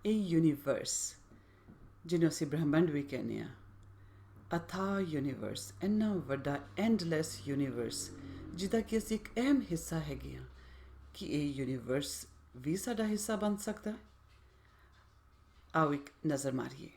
ਇਹ ਯੂਨੀਵਰਸ ਜਿਹਨੂੰ ਅਸੀਂ ਬ੍ਰਹਿਮੰਡ ਵੀ ਕਹਿੰਦੇ ਹਾਂ, ਅਥਾਹ ਯੂਨੀਵਰਸ, ਇੰਨਾ ਵੱਡਾ ਐਂਡਲੈਸ ਯੂਨੀਵਰਸ ਜਿਹਦਾ ਕਿ ਅਸੀਂ ਇੱਕ ਅਹਿਮ ਹਿੱਸਾ ਹੈਗੇ ਹਾਂ, ਕਿ ਇਹ ਯੂਨੀਵਰਸ ਵੀ ਸਾਡਾ ਹਿੱਸਾ ਬਣ ਸਕਦਾ ਹੈ? ਆਓ ਇੱਕ ਨਜ਼ਰ ਮਾਰੀਏ।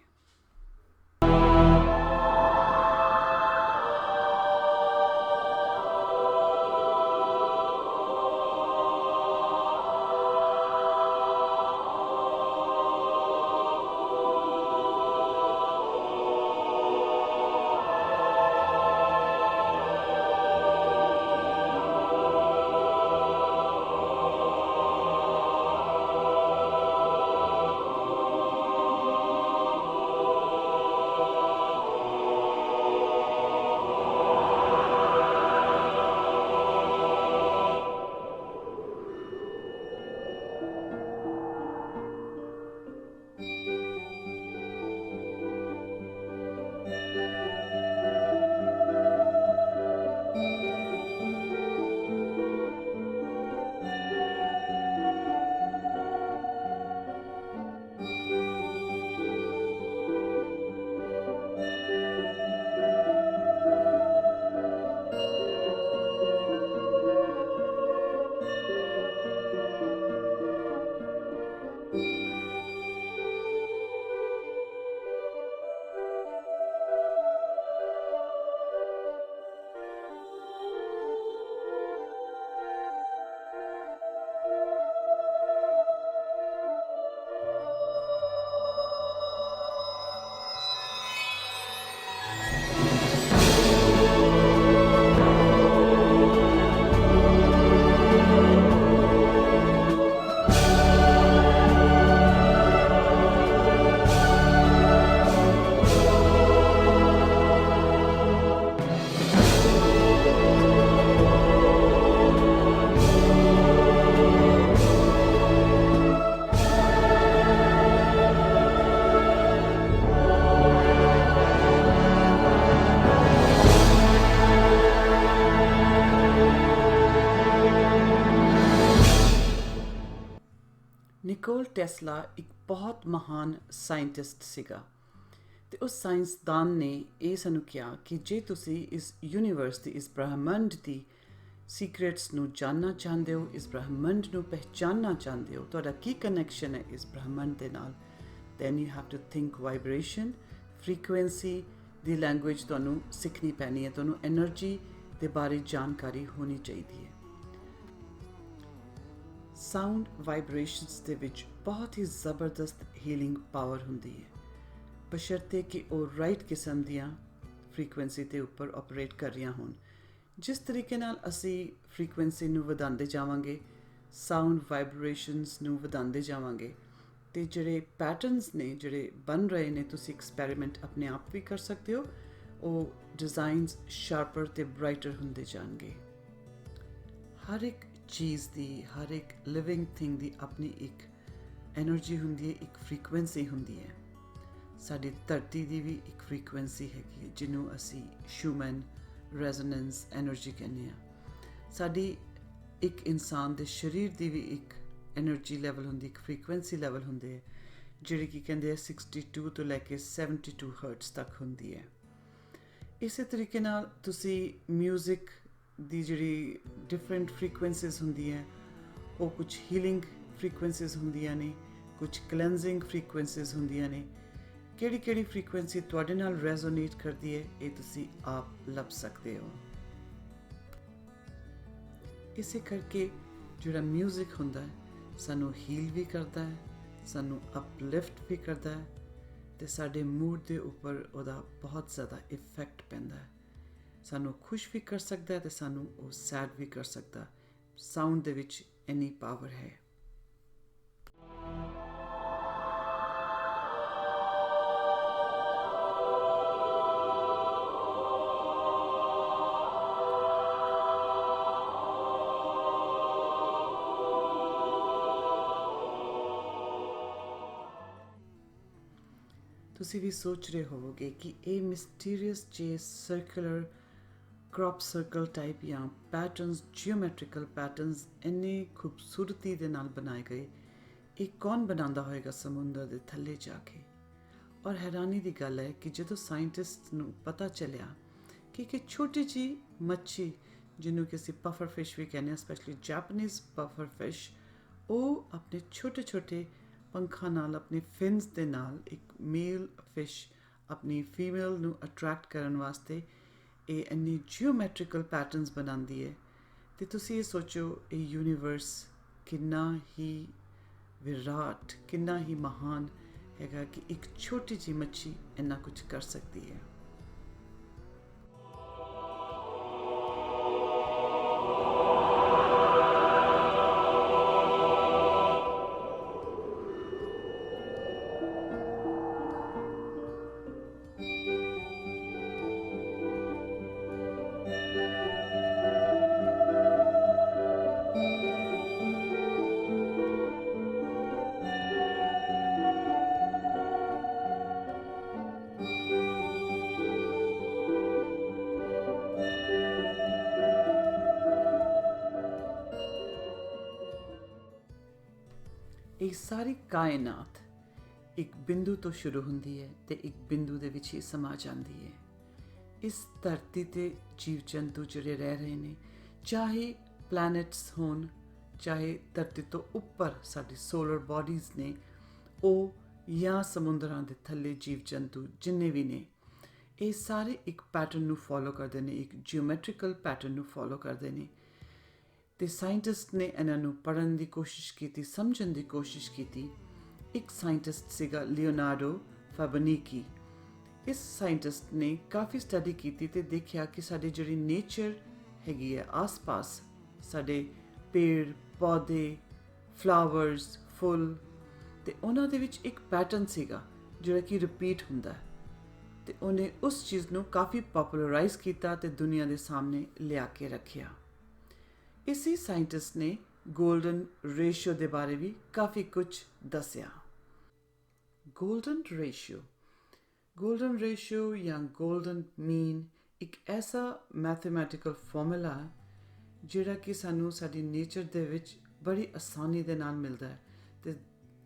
ਨਿਕੋਲ ਟੈਸਲਾ ਇੱਕ ਬਹੁਤ ਮਹਾਨ ਸਾਇੰਟਿਸਟ ਸੀਗਾ, ਅਤੇ ਉਸ ਸਾਇੰਸਦਾਨ ਨੇ ਇਹ ਸਾਨੂੰ ਕਿਹਾ ਕਿ ਜੇ ਤੁਸੀਂ ਇਸ ਯੂਨੀਵਰਸ ਦੀ, ਇਸ ਬ੍ਰਹਿਮੰਡ ਦੀ ਸੀਕ੍ਰੇਟਸ ਨੂੰ ਜਾਣਨਾ ਚਾਹੁੰਦੇ ਹੋ, ਇਸ ਬ੍ਰਹਿਮੰਡ ਨੂੰ ਪਹਿਚਾਨਣਾ ਚਾਹੁੰਦੇ ਹੋ, ਤੁਹਾਡਾ ਕੀ ਕਨੈਕਸ਼ਨ ਹੈ ਇਸ ਬ੍ਰਹਿਮੰਡ ਦੇ ਨਾਲ, then you have to think vibration, frequency ਦੀ ਲੈਂਗੁਏਜ ਤੁਹਾਨੂੰ ਸਿੱਖਣੀ ਪੈਣੀ ਹੈ, ਤੁਹਾਨੂੰ ਐਨਰਜੀ ਦੇ ਬਾਰੇ ਜਾਣਕਾਰੀ ਹੋਣੀ ਚਾਹੀਦੀ ਹੈ। ਸਾਊਂਡ ਵਾਈਬ੍ਰੇਸ਼ਨਸ ਦੇ ਵਿੱਚ ਬਹੁਤ ਹੀ ਜ਼ਬਰਦਸਤ ਹੀਲਿੰਗ ਪਾਵਰ ਹੁੰਦੀ ਹੈ, ਬਸ਼ਰਤੇ ਕਿ ਉਹ ਰਾਈਟ ਕਿਸਮ ਦੀਆਂ ਫ੍ਰੀਕੁਐਂਸੀ ਦੇ ਉੱਪਰ ਆਪਰੇਟ ਕਰ ਰਹੀਆਂ ਹੋਣ। ਜਿਸ ਤਰੀਕੇ ਨਾਲ ਅਸੀਂ ਫ੍ਰੀਕੁਐਂਸੀ ਨੂੰ ਵਧਾਉਂਦੇ ਜਾਵਾਂਗੇ, ਸਾਊਂਡ ਵਾਈਬ੍ਰੇਸ਼ਨਸ ਨੂੰ ਵਧਾਉਂਦੇ ਜਾਵਾਂਗੇ, ਅਤੇ ਜਿਹੜੇ ਪੈਟਰਨਸ ਨੇ ਜਿਹੜੇ ਬਣ ਰਹੇ ਨੇ, ਤੁਸੀਂ ਐਕਸਪੈਰੀਮੈਂਟ ਆਪਣੇ ਆਪ ਵੀ ਕਰ ਸਕਦੇ ਹੋ, ਉਹ ਡਿਜ਼ਾਈਨਸ ਸ਼ਾਰਪਰ ਅਤੇ ਬਰਾਈਟਰ ਹੁੰਦੇ ਜਾਣਗੇ। ਹਰ ਇੱਕ ਚੀਜ਼ ਦੀ, ਹਰ ਇੱਕ ਲਿਵਿੰਗ ਥਿੰਗ ਦੀ ਆਪਣੀ ਇੱਕ ਐਨਰਜੀ ਹੁੰਦੀ ਹੈ, ਇੱਕ ਫ੍ਰੀਕੁਐਂਸੀ ਹੁੰਦੀ ਹੈ। ਸਾਡੀ ਧਰਤੀ ਦੀ ਵੀ ਇੱਕ ਫ੍ਰੀਕੁਐਂਸੀ ਹੈਗੀ ਹੈ, ਜਿਹਨੂੰ ਅਸੀਂ ਸ਼ੂਮਨ ਰੈਜ਼ੋਨੈਂਸ ਐਨਰਜੀ ਕਹਿੰਦੇ ਹਾਂ। ਸਾਡੀ ਇੱਕ ਇਨਸਾਨ ਦੇ ਸਰੀਰ ਦੀ ਵੀ ਇੱਕ ਐਨਰਜੀ ਲੈਵਲ ਹੁੰਦੀ, ਇੱਕ ਫ੍ਰੀਕੁਐਂਸੀ ਲੈਵਲ ਹੁੰਦੇ ਹੈ, ਜਿਹੜੀ ਕਿ ਕਹਿੰਦੇ ਆ 62 ਤੋਂ ਲੈ ਕੇ 72 ਹਰਟਜ਼ ਤੱਕ ਹੁੰਦੀ ਹੈ। ਇਸੇ ਤਰੀਕੇ ਨਾਲ ਤੁਸੀਂ ਮਿਊਜ਼ਿਕ ਦੀ ਜਿਹੜੀ ਡਿਫਰੈਂਟ ਫ੍ਰੀਕੁਐਂਸੀਜ਼ ਹੁੰਦੀਆਂ, ਉਹ ਕੁਝ ਹੀਲਿੰਗ ਫ੍ਰੀਕੁਐਂਸੀਜ਼ ਹੁੰਦੀਆਂ ਨੇ, ਕੁਝ ਕਲੈਂਜ਼ਿੰਗ ਫ੍ਰੀਕੁਐਂਸੀਜ਼ ਹੁੰਦੀਆਂ ਨੇ। ਕਿਹੜੀ ਫ੍ਰੀਕੁਐਂਸੀ ਤੁਹਾਡੇ ਨਾਲ ਰੈਜ਼ੋਨੇਟ ਕਰਦੀ ਹੈ, ਇਹ ਤੁਸੀਂ ਆਪ ਲੱਭ ਸਕਦੇ ਹੋ। ਇਸੇ ਕਰਕੇ ਜਿਹੜਾ ਮਿਊਜ਼ਿਕ ਹੁੰਦਾ ਹੈ, ਸਾਨੂੰ ਹੀਲ ਵੀ ਕਰਦਾ ਹੈ, ਸਾਨੂੰ ਅਪਲਿਫਟ ਵੀ ਕਰਦਾ ਹੈ, ਅਤੇ ਸਾਡੇ ਮੂਡ ਦੇ ਉੱਪਰ ਉਹਦਾ ਬਹੁਤ ਜ਼ਿਆਦਾ ਇਫੈਕਟ ਪੈਂਦਾ ਹੈ। ਸਾਨੂੰ ਖੁਸ਼ ਵੀ ਕਰ ਸਕਦਾ ਹੈ, ਅਤੇ ਸਾਨੂੰ ਉਹ ਸੈਡ ਵੀ ਕਰ ਸਕਦਾ। ਸਾਊਂਡ ਦੇ ਵਿੱਚ ਇੰਨੀ ਪਾਵਰ ਹੈ। ਤੁਸੀਂ ਵੀ ਸੋਚ ਰਹੇ ਹੋਵੋਗੇ ਕਿ ਇਹ ਮਿਸਟੀਰੀਅਸ ਜੇ ਸਰਕੂਲਰ ਕ੍ਰੌਪ ਸਰਕਲ ਟਾਈਪ ਜਾਂ ਪੈਟਰਨਸ, ਜਿਓਮੈਟ੍ਰੀਕਲ ਪੈਟਰਨਸ ਇੰਨੇ ਖੂਬਸੂਰਤੀ ਦੇ ਨਾਲ ਬਣਾਏ ਗਏ, ਇਹ ਕੌਣ ਬਣਾਉਂਦਾ ਹੋਏਗਾ ਸਮੁੰਦਰ ਦੇ ਥੱਲੇ ਜਾ ਕੇ। ਔਰ ਹੈਰਾਨੀ ਦੀ ਗੱਲ ਹੈ ਕਿ ਜਦੋਂ ਸਾਇੰਟਿਸਟ ਨੂੰ ਪਤਾ ਚੱਲਿਆ ਕਿ ਇੱਕ ਛੋਟੀ ਜਿਹੀ ਮੱਛੀ, ਜਿਹਨੂੰ ਕਿ ਅਸੀਂ ਪਫਰ ਫਿਸ਼ ਵੀ ਕਹਿੰਦੇ ਹਾਂ, ਸਪੈਸ਼ਲੀ ਜੈਪਨੀਜ਼ ਪਫਰ ਫਿਸ਼, ਉਹ ਆਪਣੇ ਛੋਟੇ ਛੋਟੇ ਪੰਖਾਂ ਨਾਲ, ਆਪਣੇ ਫਿਨਸ ਦੇ ਨਾਲ ਇੱਕ ਮੇਲ ਫਿਸ਼ ਆਪਣੀ ਫੀਮੇਲ ਨੂੰ ਅਟਰੈਕਟ ਕਰਨ ਵਾਸਤੇ ਇਹ ਇੰਨੀ ਜਿਓਮੈਟ੍ਰੀਕਲ ਪੈਟਰਨਸ ਬਣਾਉਂਦੀ ਹੈ। ਅਤੇ ਤੁਸੀਂ ਇਹ ਸੋਚੋ, ਇਹ ਯੂਨੀਵਰਸ ਕਿੰਨਾ ਹੀ ਵਿਰਾਟ, ਕਿੰਨਾ ਹੀ ਮਹਾਨ ਹੈਗਾ ਕਿ ਇੱਕ ਛੋਟੀ ਜਿਹੀ ਮੱਛੀ ਇੰਨਾ ਕੁਝ ਕਰ ਸਕਦੀ ਹੈ। ਇਹ ਸਾਰੀ ਕਾਇਨਾਤ ਇੱਕ ਬਿੰਦੂ ਤੋਂ ਸ਼ੁਰੂ ਹੁੰਦੀ ਹੈ ਅਤੇ ਇੱਕ ਬਿੰਦੂ ਦੇ ਵਿੱਚ ਹੀ ਸਮਾ ਜਾਂਦੀ ਹੈ। ਇਸ ਧਰਤੀ 'ਤੇ ਜੀਵ ਜੰਤੂ ਜਿਹੜੇ ਰਹਿ ਰਹੇ ਨੇ, ਚਾਹੇ ਪਲੈਨਟਸ ਹੋਣ, ਚਾਹੇ ਧਰਤੀ ਤੋਂ ਉੱਪਰ ਸਾਡੀ ਸੋਲਰ ਬਾਡੀਜ਼ ਨੇ, ਉਹ ਜਾਂ ਸਮੁੰਦਰਾਂ ਦੇ ਥੱਲੇ ਜੀਵ ਜੰਤੂ ਜਿੰਨੇ ਵੀ ਨੇ, ਇਹ ਸਾਰੇ ਇੱਕ ਪੈਟਰਨ ਨੂੰ ਫੋਲੋ ਕਰਦੇ ਨੇ, ਇੱਕ ਜਿਓਮੈਟ੍ਰੀਕਲ ਪੈਟਰਨ ਨੂੰ ਫੋਲੋ ਕਰਦੇ ਨੇ। ਅਤੇ ਸਾਇੰਟਿਸਟ ਨੇ ਇਹਨਾਂ ਨੂੰ ਪੜ੍ਹਨ ਦੀ ਕੋਸ਼ਿਸ਼ ਕੀਤੀ, ਸਮਝਣ ਦੀ ਕੋਸ਼ਿਸ਼ ਕੀਤੀ। ਇੱਕ ਸਾਇੰਟਿਸਟ ਸੀਗਾ ਲਿਓਨਾਰਡੋ ਫੈਬਨੀਕੀ। ਇਸ ਸਾਇੰਟਿਸਟ ਨੇ ਕਾਫੀ ਸਟੱਡੀ ਕੀਤੀ ਅਤੇ ਦੇਖਿਆ ਕਿ ਸਾਡੀ ਜਿਹੜੀ ਨੇਚਰ ਹੈਗੀ ਹੈ, ਆਸ-ਪਾਸ ਸਾਡੇ ਪੇੜ ਪੌਦੇ, ਫਲਾਵਰਸ, ਫੁੱਲ, ਅਤੇ ਉਹਨਾਂ ਦੇ ਵਿੱਚ ਇੱਕ ਪੈਟਰਨ ਸੀਗਾ ਜਿਹੜਾ ਕਿ ਰਿਪੀਟ ਹੁੰਦਾ ਹੈ। ਅਤੇ ਉਹਨੇ ਉਸ ਚੀਜ਼ ਨੂੰ ਕਾਫੀ ਪੋਪੂਲਰਾਈਜ਼ ਕੀਤਾ ਅਤੇ ਦੁਨੀਆ ਦੇ ਸਾਹਮਣੇ ਲਿਆ ਕੇ ਰੱਖਿਆ। ਇਸੇ ਸਾਇੰਟਿਸਟ ਨੇ ਗੋਲਡਨ ਰੇਸ਼ੀਓ ਦੇ ਬਾਰੇ ਵੀ ਕਾਫੀ ਕੁਝ ਦੱਸਿਆ। ਗੋਲਡਨ ਰੇਸ਼ੀਓ ਜਾਂ ਗੋਲਡਨ ਮੀਨ ਇੱਕ ਐਸਾ ਮੈਥਮੈਟੀਕਲ ਫਾਰਮੂਲਾ ਹੈ ਜਿਹੜਾ ਕਿ ਸਾਨੂੰ ਸਾਡੀ ਨੇਚਰ ਦੇ ਵਿੱਚ ਬੜੀ ਆਸਾਨੀ ਦੇ ਨਾਲ ਮਿਲਦਾ ਹੈ, ਅਤੇ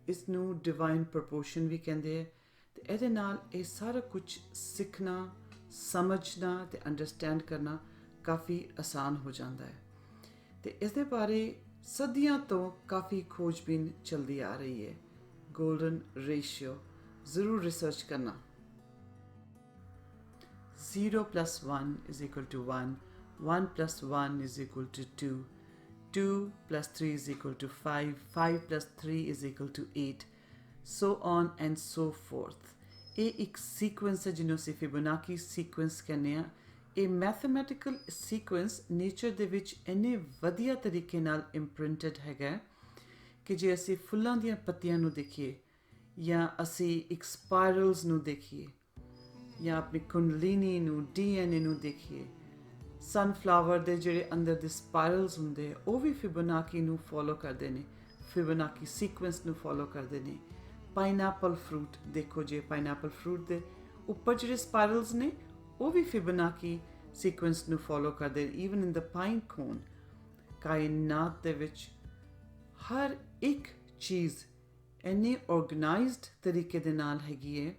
ਇਸ ਨੂੰ ਡਿਵਾਈਨ ਪ੍ਰਪੋਰਸ਼ਨ ਵੀ ਕਹਿੰਦੇ ਹੈ। ਅਤੇ ਇਹਦੇ ਨਾਲ ਇਹ ਸਾਰਾ ਕੁਝ ਸਿੱਖਣਾ, ਸਮਝਣਾ ਅਤੇ ਅੰਡਰਸਟੈਂਡ ਕਰਨਾ ਕਾਫੀ ਆਸਾਨ ਹੋ ਜਾਂਦਾ ਹੈ। ਅਤੇ ਇਸ ਦੇ ਬਾਰੇ ਸਦੀਆਂ ਤੋਂ ਕਾਫੀ ਖੋਜਬੀਨ ਚਲਦੀ ਆ ਰਹੀ ਹੈ। ਗੋਲਡਨ ਰੇਸ਼ੀਓ ਜ਼ਰੂਰ ਰਿਸਰਚ ਕਰਨਾ। 0 + 1 = 1, 1 + 1 = 2, 2 + 3 = 5, 5 + 3 = 8, so on and so forth। ਇਹ ਇੱਕ ਸੀਕੁਐਂਸ ਹੈ ਜਿਹਨੂੰ ਅਸੀਂ ਫਿਬੋਨਾਕੀ ਸੀਕੁਐਂਸ ਕਹਿੰਦੇ ਹਾਂ। ਇਹ ਮੈਥਮੈਟੀਕਲ ਸੀਕੁਐਂਸ ਨੇਚਰ ਦੇ ਵਿੱਚ ਇੰਨੇ ਵਧੀਆ ਤਰੀਕੇ ਨਾਲ ਇੰਪ੍ਰਿੰਟਡ ਹੈਗਾ ਕਿ ਜੇ ਅਸੀਂ ਫੁੱਲਾਂ ਦੀਆਂ ਪੱਤੀਆਂ ਨੂੰ ਦੇਖੀਏ, ਜਾਂ ਅਸੀਂ ਇੱਕ ਸਪਾਇਰਲਸ ਨੂੰ ਦੇਖੀਏ, ਜਾਂ ਆਪਣੀ ਕੁੰਡਲੀਨੀ ਨੂੰ, DNA ਨੂੰ ਦੇਖੀਏ, ਸਨਫਲਾਵਰ ਦੇ ਜਿਹੜੇ ਅੰਦਰ ਦੇ ਸਪਾਇਰਲਸ ਹੁੰਦੇ ਆ, ਉਹ ਵੀ ਫਿਬੋਨਾਕੀ ਨੂੰ ਫੋਲੋ ਕਰਦੇ ਨੇ, ਫਿਬੋਨਾਕੀ ਸੀਕੁਐਂਸ ਨੂੰ ਫੋਲੋ ਕਰਦੇ ਨੇ। ਪਾਈਨਐਪਲ ਫਰੂਟ ਦੇਖੋ, ਜੇ ਪਾਈਨਐਪਲ ਫਰੂਟ ਦੇ ਉੱਪਰ ਜਿਹੜੇ ਸਪਾਇਰਲਸ ਨੇ, ਉਹ ਵੀ ਫਿਬੋਨਾਕੀ ਸੀਕੁਐਂਸ ਨੂੰ ਫੋਲੋ ਕਰਦੇ ਨੇ। ਈਵਨ ਇਨ ਦ ਪਾਈਨ ਕੋਨ, ਕਾਇਨਾਤ ਦੇ ਵਿੱਚ ਹਰ ਇੱਕ ਚੀਜ਼ ਇੰਨੀ ਆਰਗੇਨਾਈਜ਼ਡ ਤਰੀਕੇ ਦੇ ਨਾਲ ਹੈਗੀ ਹੈ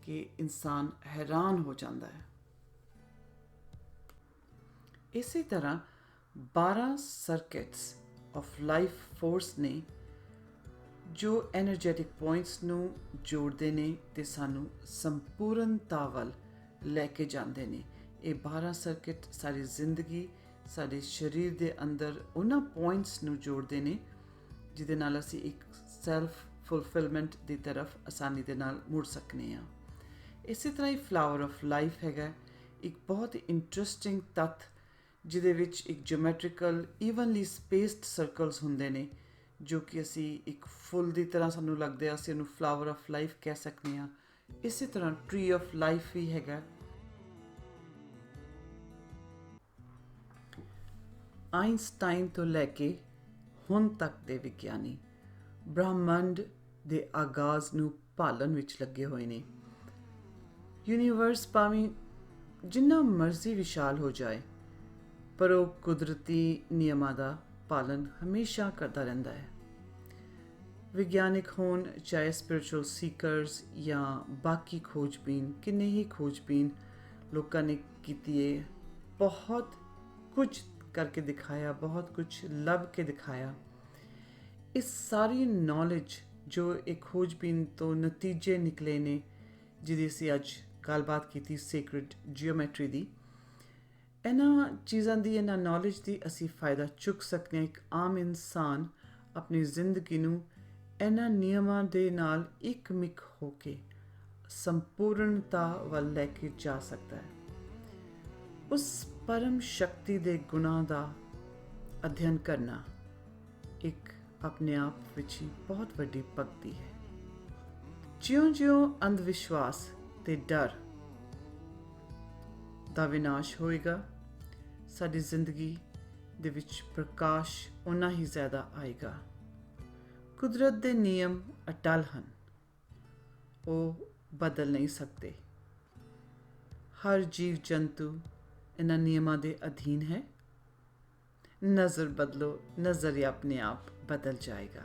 ਕਿ ਇਨਸਾਨ ਹੈਰਾਨ ਹੋ ਜਾਂਦਾ ਹੈ। ਇਸੇ ਤਰ੍ਹਾਂ 12 ਸਰਕਿਟਸ ਆਫ ਲਾਈਫ ਫੋਰਸ ਨੇ ਜੋ ਐਨਰਜੈਟਿਕ ਪੁਆਇੰਟਸ ਨੂੰ ਜੋੜਦੇ ਨੇ ਅਤੇ ਸਾਨੂੰ ਸੰਪੂਰਨਤਾ ਵੱਲ ਲੈ ਕੇ ਜਾਂਦੇ ਨੇ। ਇਹ 12 ਸਰਕਿਟ ਸਾਡੀ ਜ਼ਿੰਦਗੀ, ਸਾਡੇ ਸਰੀਰ ਦੇ ਅੰਦਰ ਉਹਨਾਂ ਪੁਆਇੰਟਸ ਨੂੰ ਜੋੜਦੇ ਨੇ ਜਿਹਦੇ ਨਾਲ ਅਸੀਂ ਇੱਕ ਸੈਲਫ ਫੁਲਫਿਲਮੈਂਟ ਦੀ ਤਰਫ ਆਸਾਨੀ ਦੇ ਨਾਲ ਮੁੜ ਸਕਨੇ ਹਾਂ। ਇਸੇ ਤਰ੍ਹਾਂ ਹੀ ਫਲਾਵਰ ਆਫ ਲਾਈਫ ਹੈਗਾ, ਇੱਕ ਬਹੁਤ ਹੀ ਇੰਟਰਸਟਿੰਗ ਤੱਥ ਜਿਹਦੇ ਵਿੱਚ ਇੱਕ ਜਿਓਮੈਟ੍ਰੀਕਲ ਈਵਨਲੀ ਸਪੇਸਡ ਸਰਕਲਸ ਹੁੰਦੇ ਨੇ, ਜੋ ਕਿ ਅਸੀਂ ਇੱਕ ਫੁੱਲ ਦੀ ਤਰ੍ਹਾਂ ਸਾਨੂੰ ਲੱਗਦੇ ਆ, ਅਸੀਂ ਉਹਨੂੰ ਫਲਾਵਰ ਆਫ ਲਾਈਫ ਕਹਿ ਸਕਦੇ ਹਾਂ। ਇਸੇ ਤਰ੍ਹਾਂ ਟਰੀ ਆਫ ਲਾਈਫ ਵੀ ਹੈਗਾ। ਆਈਨਸਟਾਈਨ ਤੋਂ ਲੈ ਕੇ ਹੁਣ ਤੱਕ ਦੇ ਵਿਗਿਆਨੀ ਬ੍ਰਹਿਮੰਡ ਦੇ ਆਗਾਜ਼ ਨੂੰ ਭਾਲਣ ਵਿੱਚ ਲੱਗੇ ਹੋਏ ਨੇ। ਯੂਨੀਵਰਸ ਭਾਵੇਂ ਜਿੰਨਾ ਮਰਜ਼ੀ ਵਿਸ਼ਾਲ ਹੋ ਜਾਏ, ਪਰ ਉਹ ਕੁਦਰਤੀ ਨਿਯਮਾਂ ਦਾ ਪਾਲਣ ਹਮੇਸ਼ਾ ਕਰਦਾ ਰਹਿੰਦਾ ਹੈ। ਵਿਗਿਆਨਿਕ ਹੋਣ ਚਾਹੇ ਸਪਿਰਿਚੁਅਲ ਸੀਕਰਸ ਜਾਂ ਬਾਕੀ ਖੋਜਬੀਨ, ਕਿੰਨੇ ਹੀ ਖੋਜਬੀਨ ਲੋਕਾਂ ਨੇ ਕੀਤੀ ਹੈ, ਬਹੁਤ ਕੁਝ ਕਰਕੇ ਦਿਖਾਇਆ, ਬਹੁਤ ਕੁਝ ਲੱਭ ਕੇ ਦਿਖਾਇਆ। ਇਸ ਸਾਰੀ ਨੌਲੇਜ ਜੋ ਇਹ ਖੋਜਬੀਨ ਤੋਂ ਨਤੀਜੇ ਨਿਕਲੇ ਨੇ, ਜਿਹਦੀ ਅਸੀਂ ਅੱਜ ਗੱਲਬਾਤ ਕੀਤੀ ਸੇਕਰਡ ਜਿਓਮੈਟਰੀ ਦੀ, ਇਹਨਾਂ ਚੀਜ਼ਾਂ ਦੀ, ਇਹਨਾਂ ਨੌਲੇਜ ਦੀ ਅਸੀਂ ਫਾਇਦਾ ਚੁੱਕ ਸਕਦੇ ਹਾਂ। ਇੱਕ ਆਮ ਇਨਸਾਨ ਆਪਣੀ ਜ਼ਿੰਦਗੀ ਨੂੰ ਇਹਨਾਂ ਨਿਯਮਾਂ ਦੇ ਨਾਲ ਇੱਕਮਿਕ ਹੋ ਕੇ ਸੰਪੂਰਨਤਾ ਵੱਲ ਲੈ ਕੇ ਜਾ ਸਕਦਾ ਹੈ। ਉਸ ਪਰਮ ਸ਼ਕਤੀ ਦੇ ਗੁਣਾਂ ਦਾ ਅਧਿਐਨ ਕਰਨਾ ਇੱਕ ਆਪਣੇ ਆਪ ਵਿੱਚ ਹੀ ਬਹੁਤ ਵੱਡੀ ਭਗਤੀ ਹੈ। ਜਿਉਂ-ਜਿਉਂ ਅੰਧ ਵਿਸ਼ਵਾਸ ਤੇ ਡਰ ਦਾ ਵਿਨਾਸ਼ ਹੋਏਗਾ, ਸਾਡੀ ਜ਼ਿੰਦਗੀ ਦੇ ਵਿੱਚ ਪ੍ਰਕਾਸ਼ ਉਨਾ ਹੀ ਜ਼ਿਆਦਾ ਆਏਗਾ। ਕੁਦਰਤ ਦੇ ਨਿਯਮ ਅਟਲ ਹਨ, ਉਹ ਬਦਲ ਨਹੀਂ ਸਕਦੇ। ਹਰ ਜੀਵ ਜੰਤੂ ਇਹਨਾਂ ਨਿਯਮਾਂ ਦੇ ਅਧੀਨ ਹੈ। ਨਜ਼ਰ ਬਦਲੋ, ਨਜ਼ਰੀਆ ਆਪਣੇ ਆਪ ਬਦਲ ਜਾਏਗਾ।